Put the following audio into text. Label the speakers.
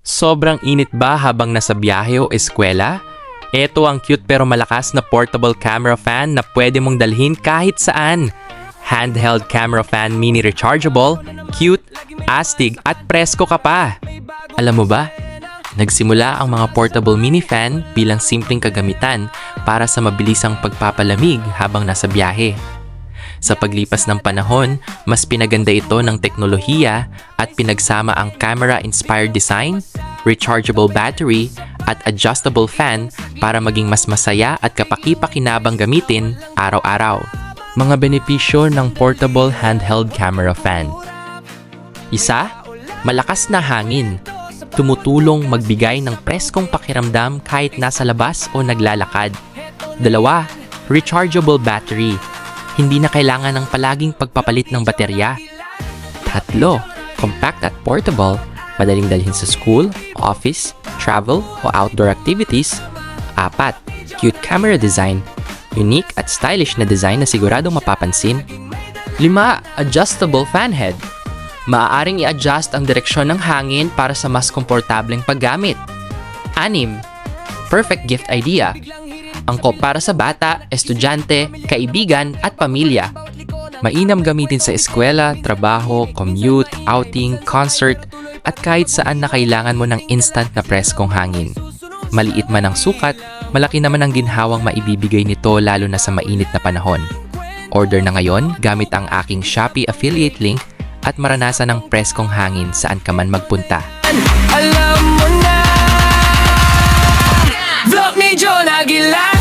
Speaker 1: Sobrang init ba habang nasa biyahe o eskwela? Ito ang cute pero malakas na portable camera fan na pwede mong dalhin kahit saan. Handheld camera fan mini rechargeable, cute, astig at presko ka pa. Alam mo ba? Nagsimula ang mga portable mini fan bilang simpleng kagamitan para sa mabilisang pagpapalamig habang nasa biyahe. Sa paglipas ng panahon, mas pinaganda ito ng teknolohiya at pinagsama ang camera-inspired design, rechargeable battery, at adjustable fan para maging mas masaya at kapaki-pakinabang gamitin araw-araw. Mga benepisyo ng portable handheld camera fan. Isa, malakas na hangin. Tumutulong magbigay ng preskong pakiramdam kahit nasa labas o naglalakad. Dalawa, rechargeable battery. Hindi na kailangan ng palaging pagpapalit ng baterya. Tatlo, compact at portable. Madaling dalhin sa school, office, travel, o outdoor activities. Apat, cute camera design. Unique at stylish na design na siguradong mapapansin. 5. Adjustable fan head. Maaaring i-adjust ang direksyon ng hangin para sa mas komportableng paggamit. 6. Perfect gift idea. Angkop para sa bata, estudyante, kaibigan at pamilya. Mainam gamitin sa eskwela, trabaho, commute, outing, concert, at kahit saan na kailangan mo ng instant na preskong hangin. Maliit man ang sukat, malaki naman ang ginhawang maibibigay nito lalo na sa mainit na panahon. Order na ngayon gamit ang aking Shopee affiliate link at maranasan ang preskong hangin saan ka man magpunta.
Speaker 2: Alam mo na, vlog ni John Aguilar.